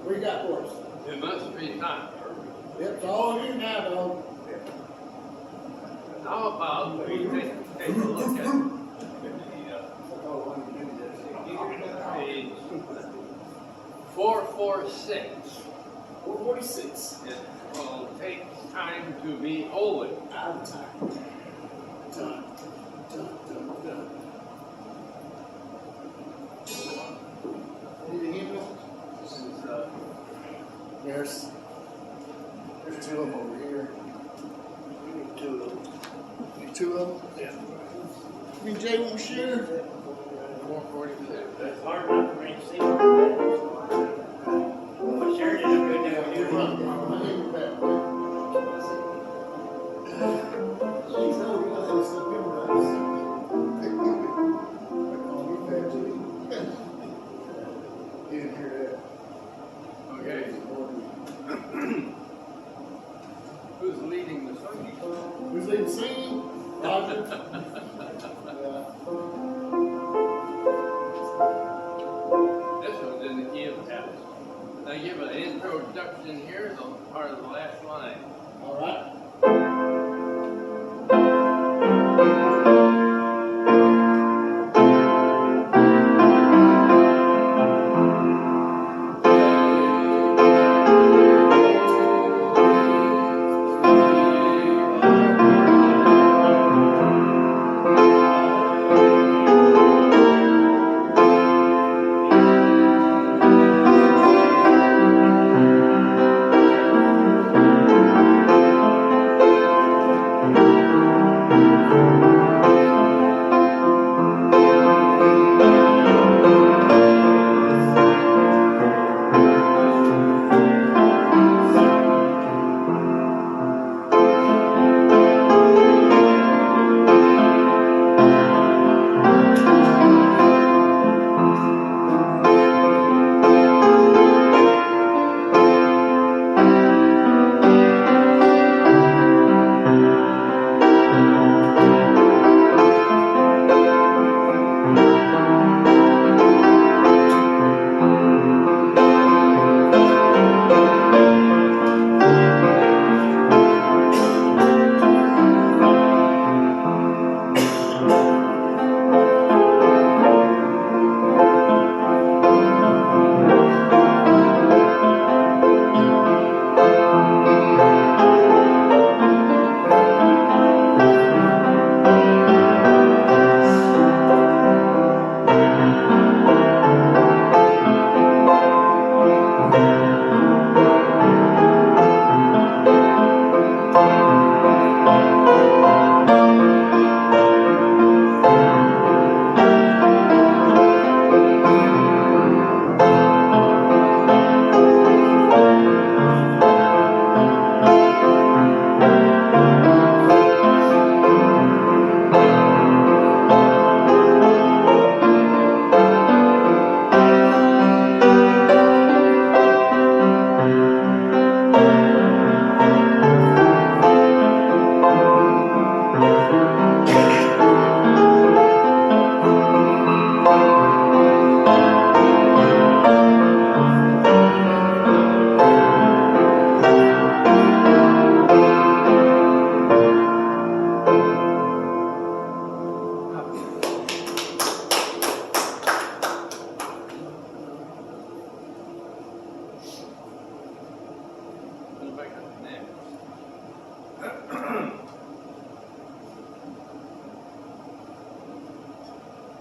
What you got for us? It must be time. Yep, it's all on you now, dog. How about we take a look at page 446. 446. It will take time to be holy. Out of time. Done. Need a handle? This is There's two of them over here. We need two of them. Need two of them? Yeah. Me and Jay won't share? 446. It's hard enough for me to see. Well, Sharon did a good job here. Okay. Who's leading the singing? Who's leading singing? Roger. This one's in the key of F. I give an introduction here, the part of the last line. All right.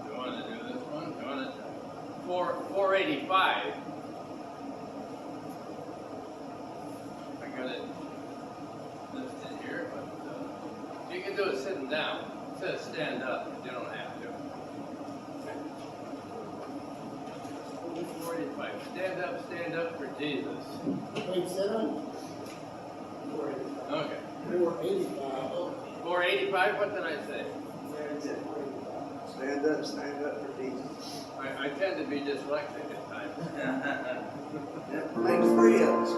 You want to do this one? You want to 485. I got it listed here, but you can do it sitting down. It says stand up, but you don't have to. 485. Stand up for Jesus. Page 7? Okay. 485. 485, what did I say? Stand up for Jesus. I tend to be dyslexic at times. That makes three of us.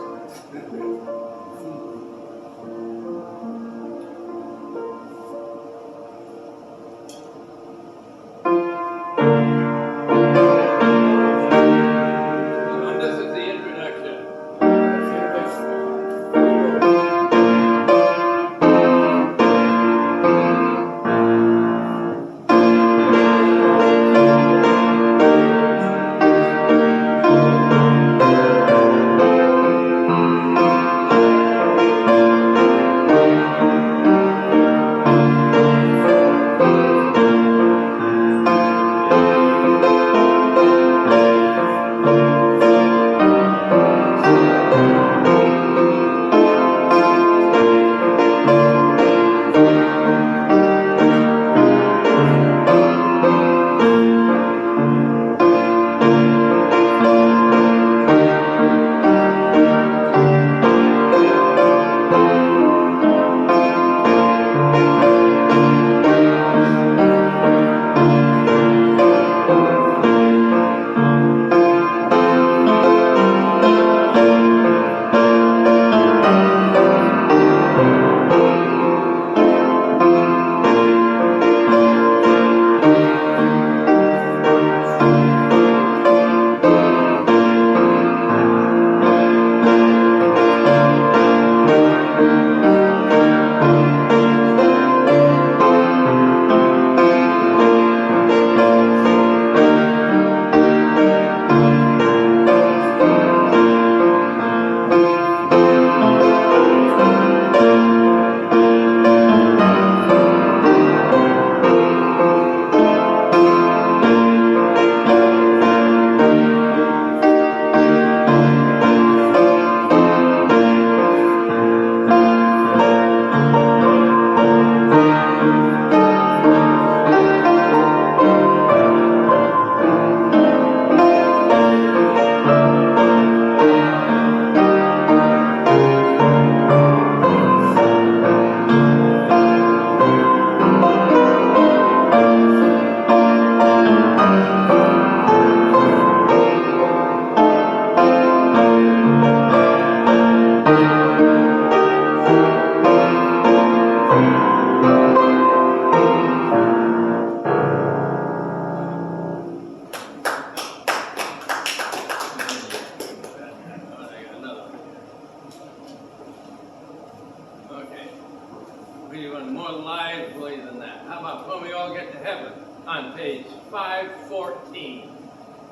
lively than that. How about when we all get to heaven on page 514?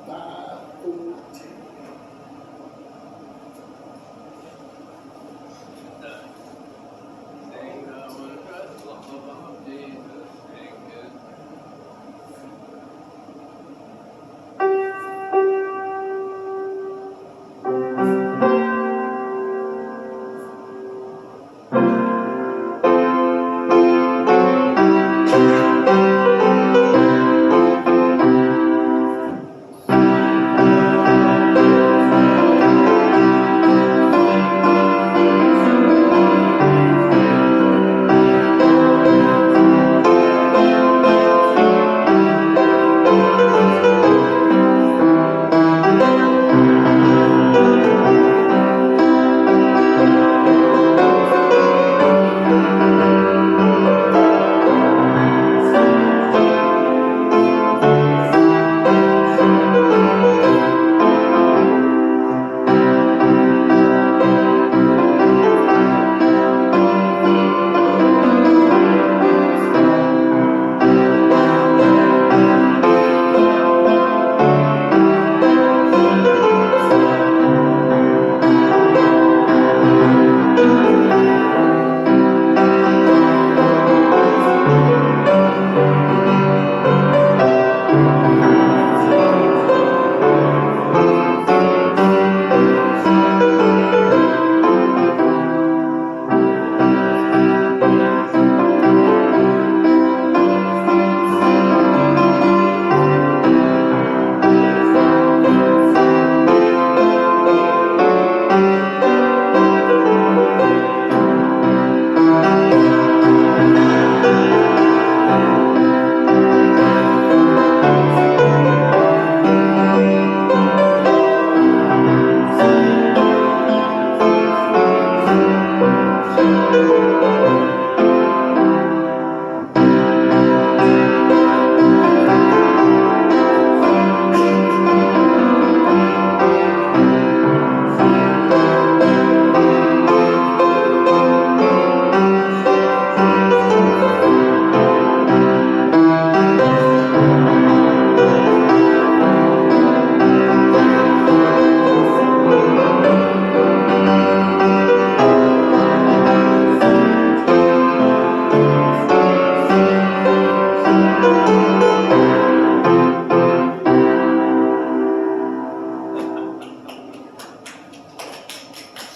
5:14. Sing, I wanna trust the love of Jesus. Sing it.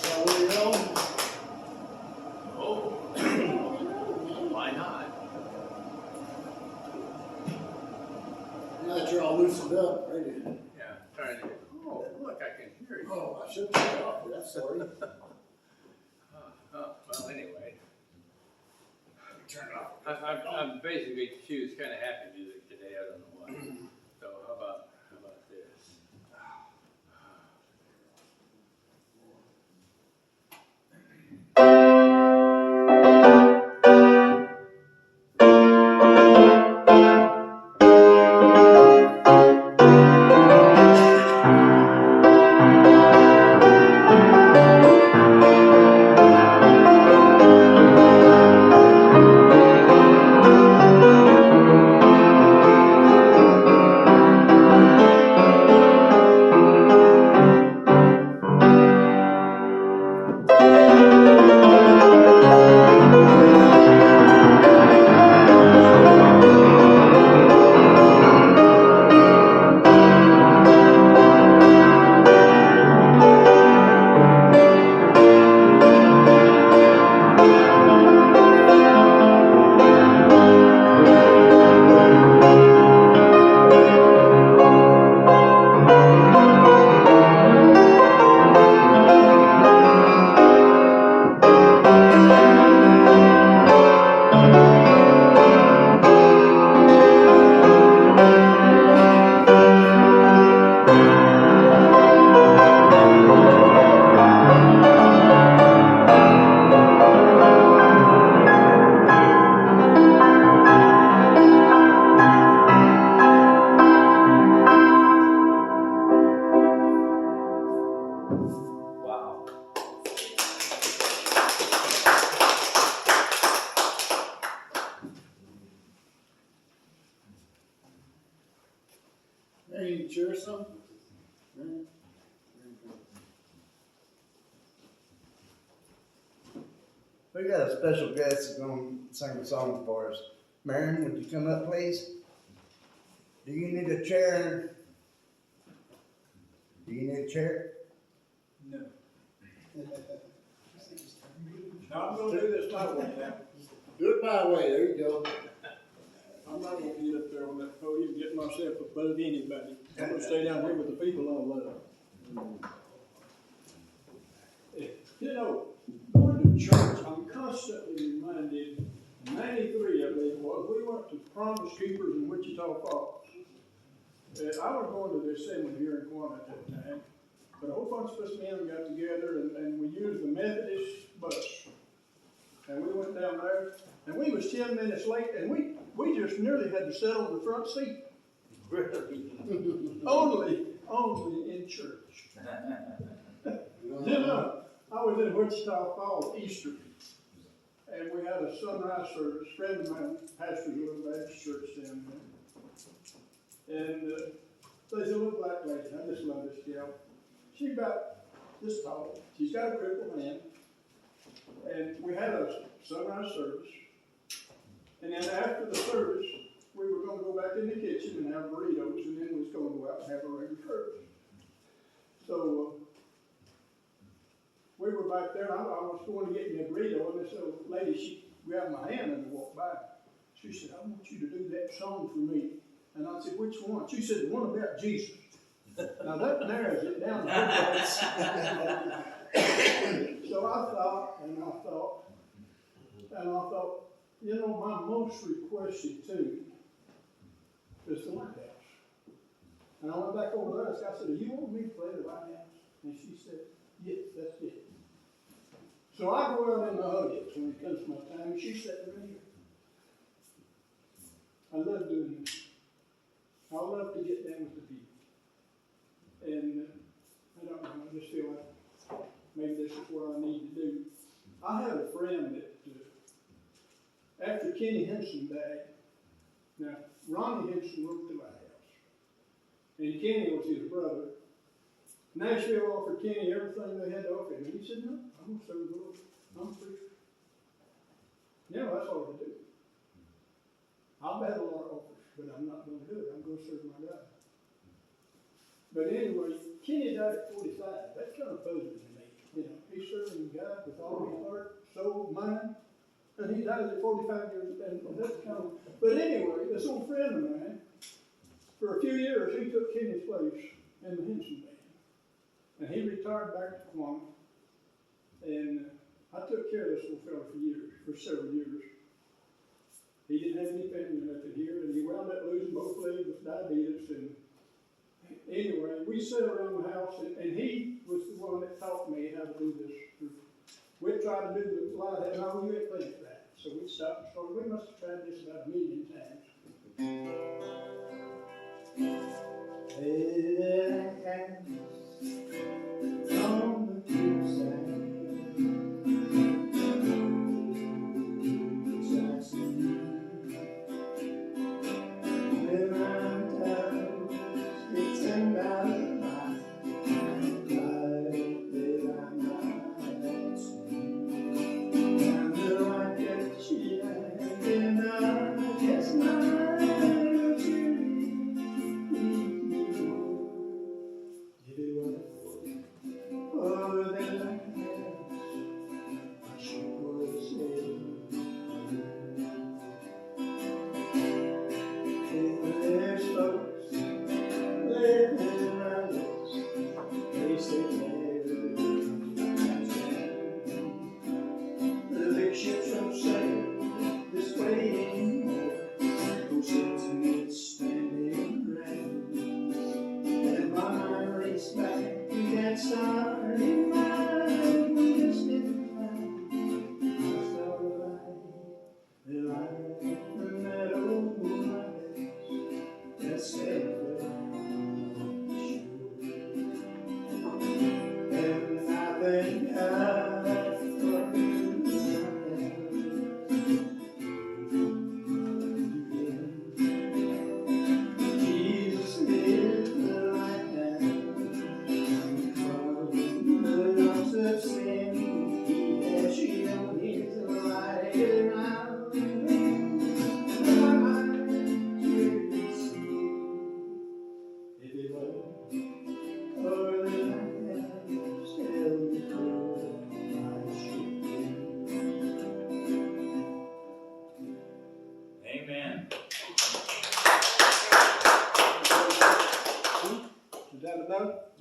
Shall we go? Oh, why not? Now that you're all loosened up, ready. Yeah, trying to. Oh, look, I can hear you. Oh, I should turn it off, that's sorry. Well, anyway, Turn it off. I'm basically choose kind of happy music today. I don't know why. So how about this? something? No? We got a special guest that's gonna sing a song for us. Marion, would you come up, please? Do you need a chair? Do you need a chair? No. Now, I'm gonna do this my way now. Do it my way, there you go. I'm not gonna get up there on that podium and get myself above anybody. I'm gonna stay down here with the people I love. You know, going to church, I'm constantly reminded, 93 I believe it was, we went to Promise Keepers in Wichita Falls. And I was going to the assembly here in Quanah at that time, but a whole bunch of us men got together and we used the Methodist bus. And we went down there, and we was 10 minutes late, and we just nearly had to sit on the front seat. Only in church. Then I was in Wichita Falls Easter, and we had a sunrise service. A friend of mine pastors a little Baptist church down there. And there's a little black lady, I just love this gal. She's about this tall, she's got a crippled hand. And we had a sunrise service. And then after the service, we were gonna go back in the kitchen and have burritos, and then we was gonna go out and have a regular service. So, we were back there, and I was going to get me a burrito, and this little lady, she grabbed my hand and walked by. She said, I want you to do that song for me. And I said, which one? She said, the one about Jesus. Now that narrows it down a bit. So I thought, you know, my most requested tune is the White House. And I went back over there, I said, do you want me to play the White House? And she said, yes, that's it. So I go out in the audience when it comes to my time, and she's sitting right here. I love doing this. I love to get down with the people. And I don't know, I just feel like maybe this is what I need to do. I had a friend that, after Kenny Henson died, now Ronnie Henson wrote the White House, and Kenny was his brother. Nashville offered Kenny everything they had to offer him, and he said, no, I'm going to serve the Lord. I'm a preacher. You know, that's all I do. I've had a lot of offers, but I'm not going to do it. I'm going to serve my God. But anyway, Kenny died at 45. That's kind of puzzling to me. You know, he's serving God with all his heart, soul, mind, and he died at 45 years, and that's kind of, but anyway, this old friend of mine, for a few years, he took Kenny's place in the Henson band. And he retired back to Quanah, and I took care of this little fellow for several years. He didn't have any family or nothing here, and he wound up losing both legs with diabetes. And anyway, we sat around the house, and he was the one that taught me how to do this. We tried to do the light, and I we ain't playing it right. So we stopped and started. We must have tried this about 1 million times. On the hillside,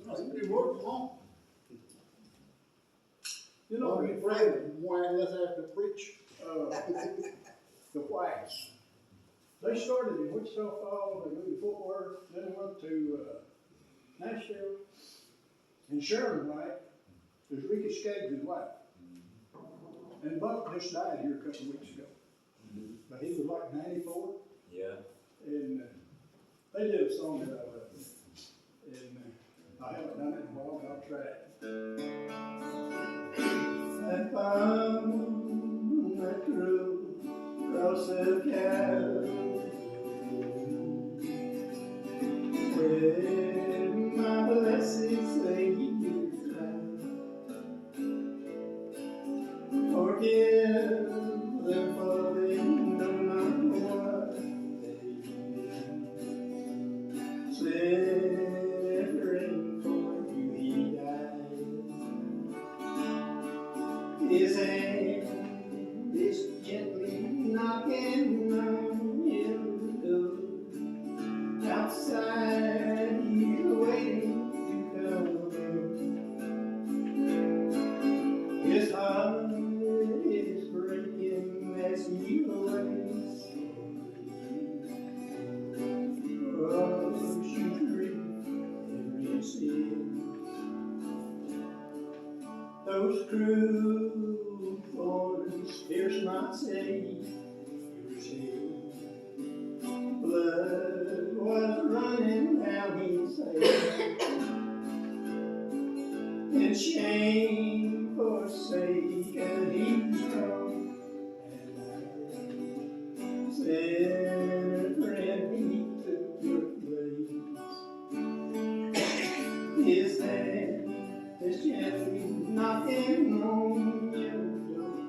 No, you did work long. You know, Don't be afraid of one unless I have to preach. The Whites. They started in Wichita Falls, they moved to Fort Worth, then they went to Nashville. And Sharon White is Ricky Skaggs' wife. And Buck just died here a couple of weeks ago. But he was like 94, Yeah. and they did a song that I love. And I haven't done it in a while, but I'll try it. I found my crew across the Calvary, where my blessed Savior died. Forgive them for they know not what they do. Suffering for you he died. His hand is gently knocking on your door. Outside he's waiting to come in. His heart is breaking as he waits. Oh, she grieved every sin. Those cruel thorns pierce my Savior's head. Blood was running down his head. In shame forsaken he come, and I sinner friend he took your place. His hand is gently knocking on your door.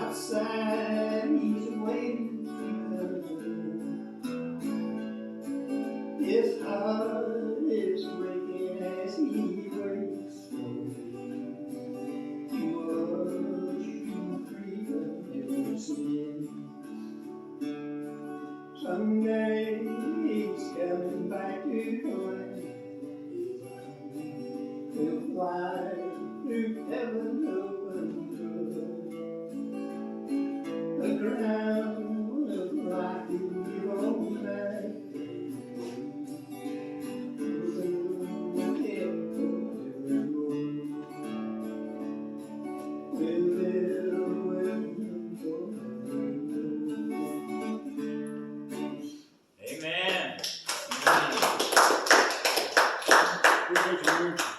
Outside he's waiting to come in. His heart is breaking as he waits for you to wash you free of your sin. Someday he's coming back to claim his own. He'll fly through heaven's open door. The ground of life will be on back. Amen. Appreciate you, man.